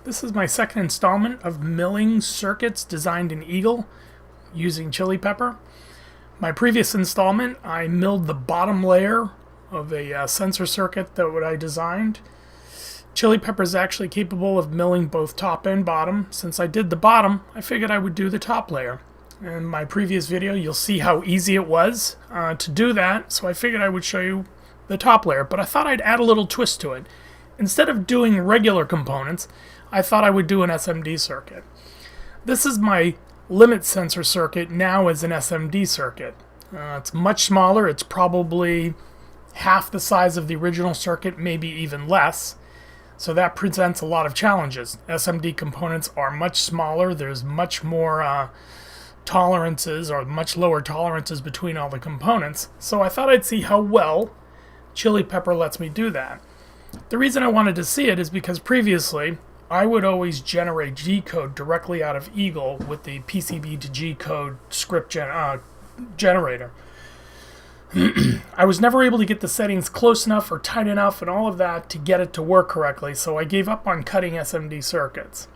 This is my second installment of milling circuits designed in Eagle using Chilipeppr. My previous installment, I milled the bottom layer of a sensor circuit that I designed. Chilipeppr is actually capable of milling both top and bottom. Since I did the bottom, I figured I would do the top layer. In my previous video, you'll see how easy it was to do that, so I figured I would show you the top layer, but I thought I'd add a little twist to it. Instead of doing regular components, I thought I would do an SMD circuit. This is my limit sensor circuit now as an SMD circuit. It's much smaller. It's probably half the size of the original circuit, maybe even less. So that presents a lot of challenges. SMD components are much smaller. There's much more tolerances, or much lower tolerances between all the components. So I thought I'd see how well Chilipeppr lets me do that. The reason I wanted to see it is because previously I would always generate G-code directly out of Eagle with the PCB to G-code script generator. I was never able to get the settings close enough or tight enough and all of that to get it to work correctly, so I gave up on cutting SMD circuits.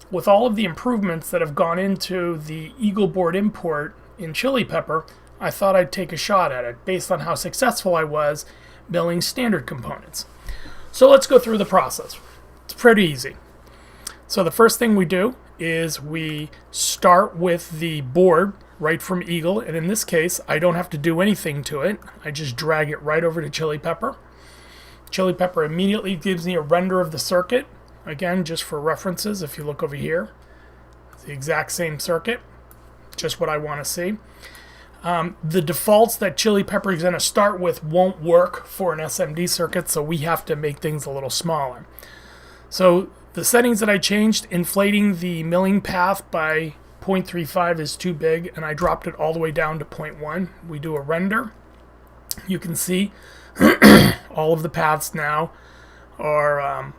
With all of the improvements that have gone into the Eagle board import in Chilipeppr, I thought I'd take a shot at it based on how successful I was milling standard components. So let's go through the process. It's pretty easy. So the first thing we do is we start with the board right from Eagle, and in this case I don't have to do anything to it. I just drag it right over to Chilipeppr. Chilipeppr immediately gives me a render of the circuit. Again, just for references, if you look over here, it's the exact same circuit, just what I want to see. The defaults that Chilipeppr is going to start with won't work for an SMD circuit, so we have to make things a little smaller. So the settings that I changed, inflating the milling path by 0.35 is too big, and I dropped it all the way down to 0.1. We do a render. You can see all of the paths now are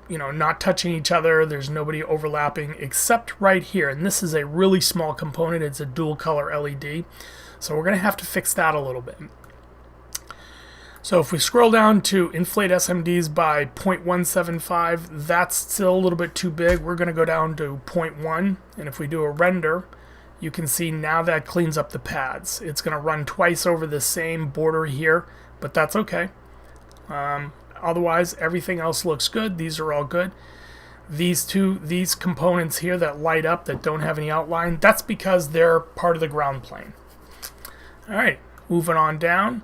not touching each other. There's nobody overlapping except right here, and this is a really small component. It's a dual color LED, so we're going to have to fix that a little bit. So if we scroll down to inflate SMDs by 0.175, that's still a little bit too big. We're going to go down to 0.1, and if we do a render, you can see now that cleans up the pads. It's going to run twice over the same border here, but that's okay. Otherwise, everything else looks good. These are all good. These components here that light up, that don't have any outline, that's because they're part of the ground plane. All right, moving on down.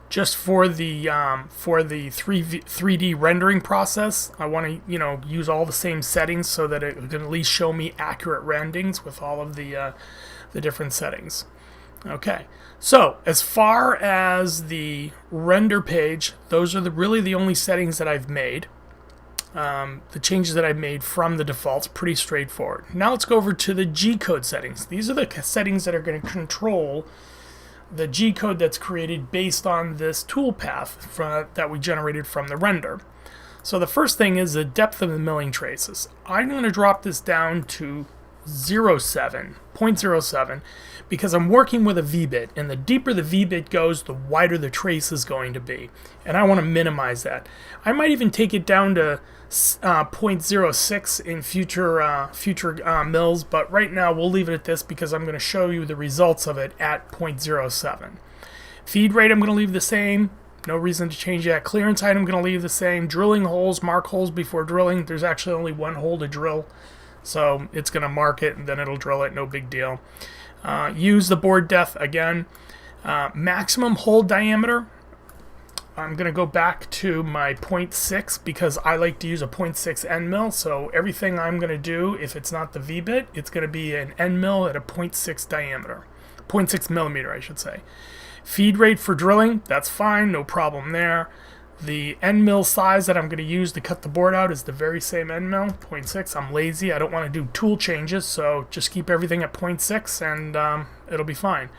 Just for the 3D rendering process, I want to use all the same settings so that it can at least show me accurate renderings with all of the different settings. Okay, so as far as the render page, those are really the only settings that I've made. The changes that I've made from the defaults, pretty straightforward. Now let's go over to the G-code settings. These are the settings that are going to control the G-code that's created based on this toolpath that we generated from the render. So the first thing is the depth of the milling traces. I'm going to drop this down to 0.07, because I'm working with a Vbit, and the deeper the Vbit goes, the wider the trace is going to be, and I want to minimize that. I might even take it down to 0.06 in future mills, but right now we'll leave it at this because I'm going to show you the results of it at 0.07. Feed rate I'm going to leave the same. No reason to change that. Clearance height I'm going to leave the same. Drilling holes, mark holes before drilling. There's actually only one hole to drill, so it's going to mark it and then it'll drill it, no big deal. Use the board depth again. Maximum hole diameter, I'm going to go back to my 0.6 because I like to use a 0.6 end mill, so everything I'm going to do, if it's not the V-bit, it's going to be an end mill at a 0.6 diameter. 0.6 millimeter, I should say. Feed rate for drilling, that's fine, no problem there. The end mill size that I'm going to use to cut the board out is the very same end mill, 0.6. I'm lazy, I don't want to do tool changes, so just keep everything at 0.6 and it'll be fine.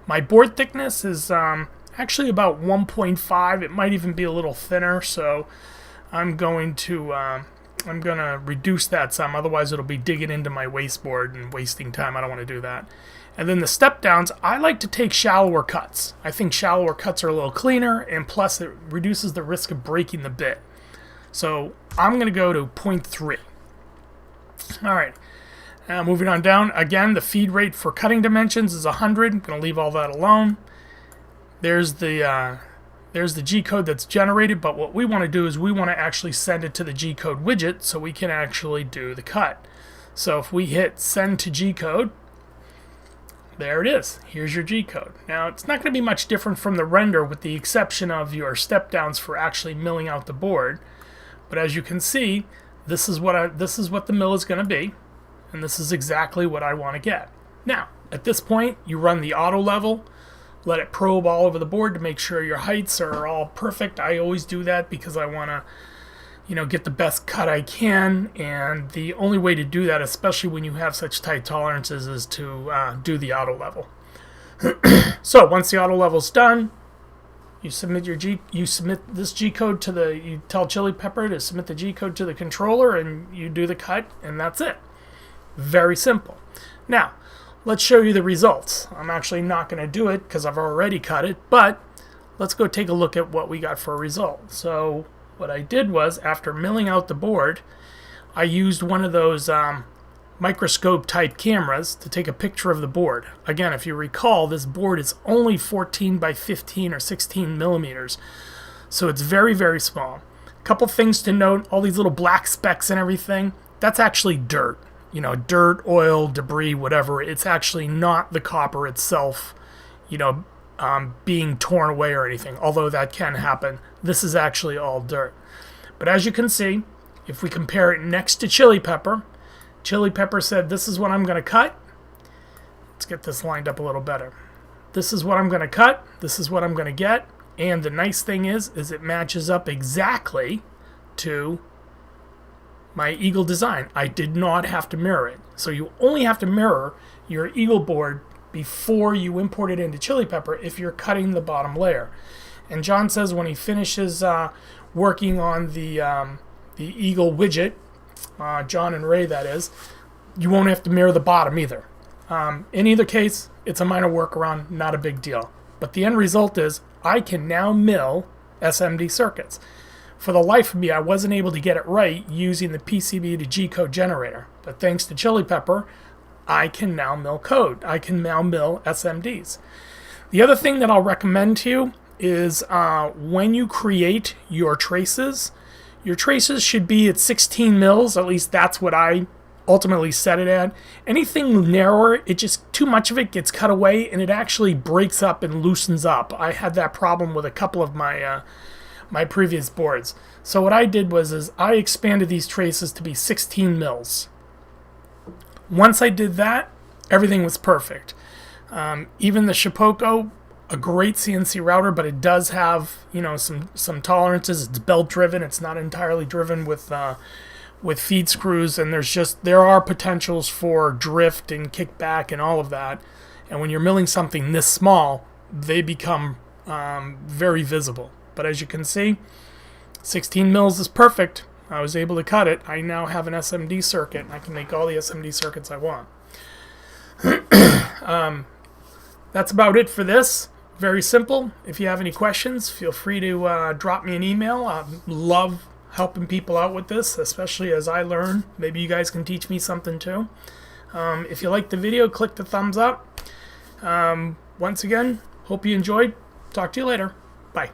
My board thickness is actually about 1.5. It might even be a little thinner, so I'm going to reduce that some, otherwise it'll be digging into my wasteboard and wasting time. I don't want to do that. And then the step downs, I like to take shallower cuts. I think shallower cuts are a little cleaner, and plus it reduces the risk of breaking the bit. So I'm going to go to 0.3. All right. Moving on down, again, the feed rate for cutting dimensions is 100. I'm going to leave all that alone. There's the G-code that's generated, but what we want to do is we want to actually send it to the G-code widget so we can actually do the cut. So if we hit send to G-code, there it is. Here's your G-code. Now, it's not going to be much different from the render with the exception of your step downs for actually milling out the board. But as you can see, this is what the mill is going to be. And this is exactly what I want to get. Now, at this point, you run the auto level, let it probe all over the board to make sure your heights are all perfect. I always do that because I want to, get the best cut I can. And the only way to do that, especially when you have such tight tolerances, is to do the auto level. So once the auto level's done, you submit this G code to you tell Chilipeppr to submit the G code to the controller, and you do the cut, and that's it. Very simple. Now, let's show you the results. I'm actually not going to do it because I've already cut it, but let's go take a look at what we got for a result. So what I did was, after milling out the board, I used one of those microscope type cameras to take a picture of the board. Again, if you recall, this board is only 14 by 15 or 16 millimeters, so it's very, very small. A couple things to note: all these little black specks and everything, that's actually dirt. Dirt, oil, debris, whatever. It's actually not the copper itself, being torn away or anything, although that can happen. This is actually all dirt. But as you can see, if we compare it next to Chilipeppr, Chilipeppr said, this is what I'm going to cut. Let's get this lined up a little better. This is what I'm going to cut. This is what I'm going to get. And the nice thing is it matches up exactly to my Eagle design. I did not have to mirror it. So you only have to mirror your Eagle board before you import it into Chilipeppr if you're cutting the bottom layer. And John says when he finishes working on the Eagle widget, John and Ray that is, you won't have to mirror the bottom either. In either case, it's a minor workaround, not a big deal. But the end result is I can now mill SMD circuits. For the life of me, I wasn't able to get it right using the PCB to G-code generator. But thanks to Chilipeppr, I can now mill code. I can now mill SMDs. The other thing that I'll recommend to you is when you create your traces should be at 16 mils. At least that's what I ultimately set it at. Anything narrower, too much of it gets cut away and it actually breaks up and loosens up. I had that problem with a couple of my previous boards. So what I did was I expanded these traces to be 16 mils. Once I did that, everything was perfect. Even the Shipoko, a great CNC router, but it does have some tolerances. It's belt driven. It's not entirely driven with feed screws, and there are potentials for drift and kickback and all of that. And when you're milling something this small, they become very visible. But as you can see, 16 mils is perfect. I was able to cut it. I now have an SMD circuit, and I can make all the SMD circuits I want. That's about it for this. Very simple. If you have any questions, feel free to drop me an email. I love helping people out with this, especially as I learn. Maybe you guys can teach me something too. If you liked the video, click the thumbs up. Once again, hope you enjoyed. Talk to you later. Bye.